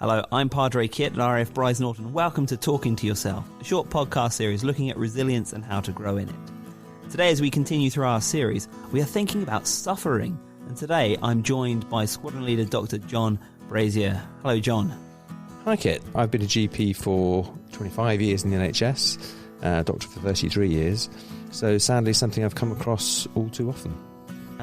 Hello, I'm Padre Kit at RAF Brize Norton. Welcome to Talking to Yourself, a short podcast series looking at resilience and how to grow in it. Today, as we continue through our series, we are thinking about suffering. And today, I'm joined by Squadron Leader Dr. John Brazier. Hello, John. Hi, Kit. I've been a GP for 25 years in the NHS, doctor for 33 years. So sadly, something I've come across all too often.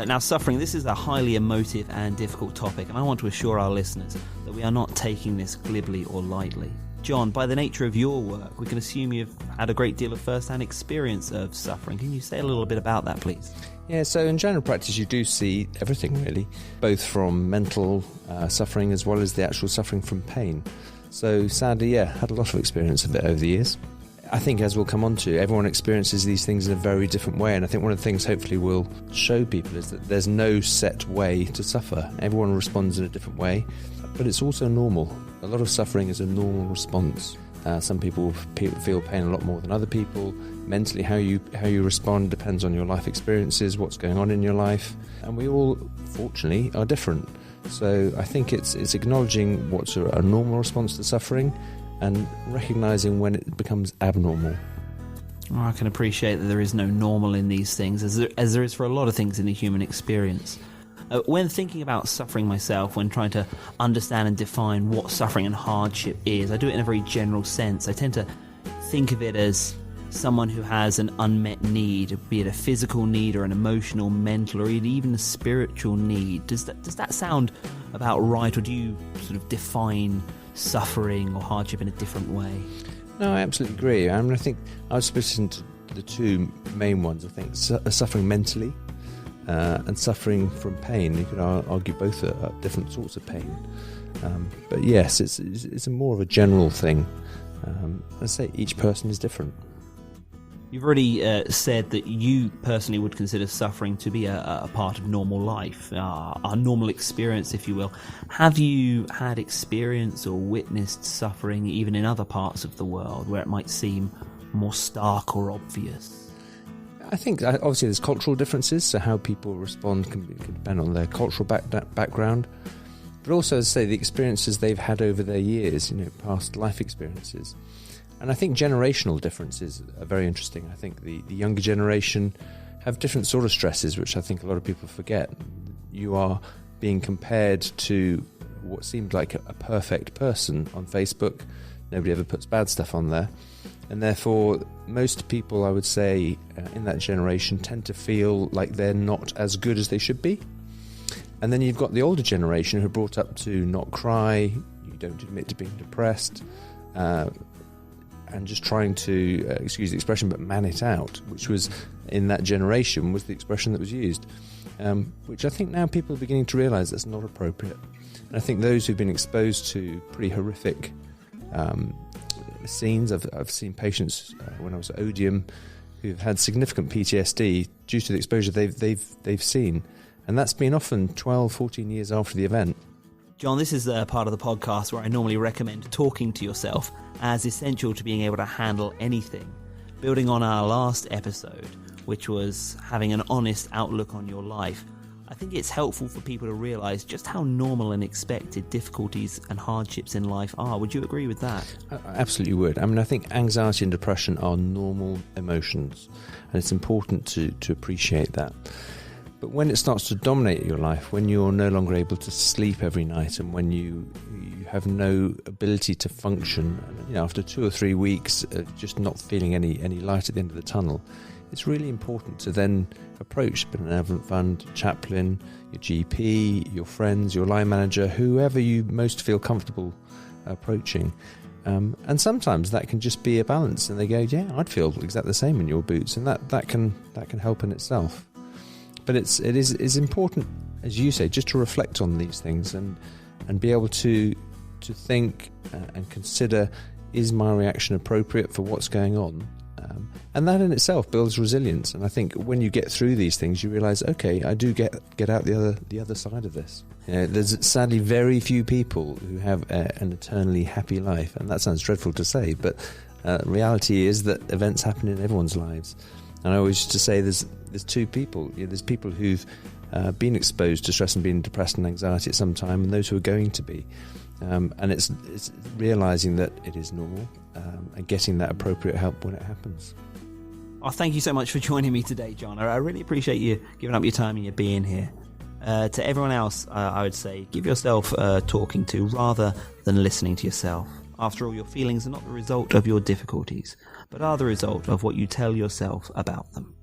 Now, suffering, this is a highly emotive and difficult topic, and I want to assure our listeners that we are not taking this glibly or lightly. John, by the nature of your work, we can assume you've had a great deal of first-hand experience of suffering. Can you say a little bit about that, please? Yeah, so in general practice, you do see everything, really, both from mental suffering as well as the actual suffering from pain. So sadly, had a lot of experience of it over the years. I think, as we'll come on to, everyone experiences these things in a very different way, and I think one of the things hopefully we'll show people is that there's no set way to suffer. Everyone responds in a different way, but it's also normal. A lot of suffering is a normal response. Some people feel pain a lot more than other people. Mentally, how you respond depends on your life experiences, what's going on in your life, and we all, fortunately, are different. So I think it's acknowledging what's a normal response to suffering and recognising when it becomes abnormal. Well, I can appreciate that there is no normal in these things, as there is for a lot of things in the human experience. When thinking about suffering myself, when trying to understand and define what suffering and hardship is, I do it in a very general sense. I tend to think of it as someone who has an unmet need, be it a physical need or an emotional, mental, or even a spiritual need. Does that sound about right, or do you sort of define suffering or hardship in a different way? No, I absolutely agree. I mean, I think I was split into the two main ones. I think suffering mentally and suffering from pain. You could argue both are different sorts of pain. But yes, it's a more of a general thing. I say each person is different. You've already said that you personally would consider suffering to be a part of normal life, our normal experience, if you will. Have you had experience or witnessed suffering even in other parts of the world where it might seem more stark or obvious? I think obviously there's cultural differences, so how people respond can depend on their cultural background, but also, as I say, the experiences they've had over their years, past life experiences. And I think generational differences are very interesting. I think the younger generation have different sort of stresses, which I think a lot of people forget. You are being compared to what seemed like a perfect person on Facebook. Nobody ever puts bad stuff on there. And therefore, most people, I would say, in that generation tend to feel like they're not as good as they should be. And then you've got the older generation who are brought up to not cry, you don't admit to being depressed, and just trying to, excuse the expression, but man it out, which was, in that generation, was the expression that was used, which I think now people are beginning to realise that's not appropriate. And I think those who've been exposed to pretty horrific scenes, I've seen patients when I was at Odium who've had significant PTSD due to the exposure they've seen, and that's been often 12, 14 years after the event. John, this is a part of the podcast where I normally recommend talking to yourself as essential to being able to handle anything. Building on our last episode, which was having an honest outlook on your life, I think it's helpful for people to realise just how normal and expected difficulties and hardships in life are. Would you agree with that? I absolutely would. I mean, I think anxiety and depression are normal emotions, and it's important to appreciate that. But when it starts to dominate your life, when you're no longer able to sleep every night, and when you have no ability to function, after 2 or 3 weeks of just not feeling any light at the end of the tunnel, it's really important to then approach the Benevolent Fund, chaplain, your GP, your friends, your line manager, whoever you most feel comfortable approaching. And sometimes that can just be a balance, and they go, yeah, I'd feel exactly the same in your boots, and that can help in itself. But it is important, as you say, just to reflect on these things and be able to think and consider, is my reaction appropriate for what's going on? And that in itself builds resilience. And I think when you get through these things, you realise, okay, I do get out the other side of this. There's sadly very few people who have an eternally happy life, and that sounds dreadful to say, but reality is that events happen in everyone's lives. And I always used to say there's two people. There's people who've been exposed to stress and been depressed and anxiety at some time, and those who are going to be. And it's realising that it is normal and getting that appropriate help when it happens. Oh, thank you so much for joining me today, John. I really appreciate you giving up your time and your being here. To everyone else, I would say give yourself talking to rather than listening to yourself. After all, your feelings are not the result of your difficulties, but are the result of what you tell yourself about them.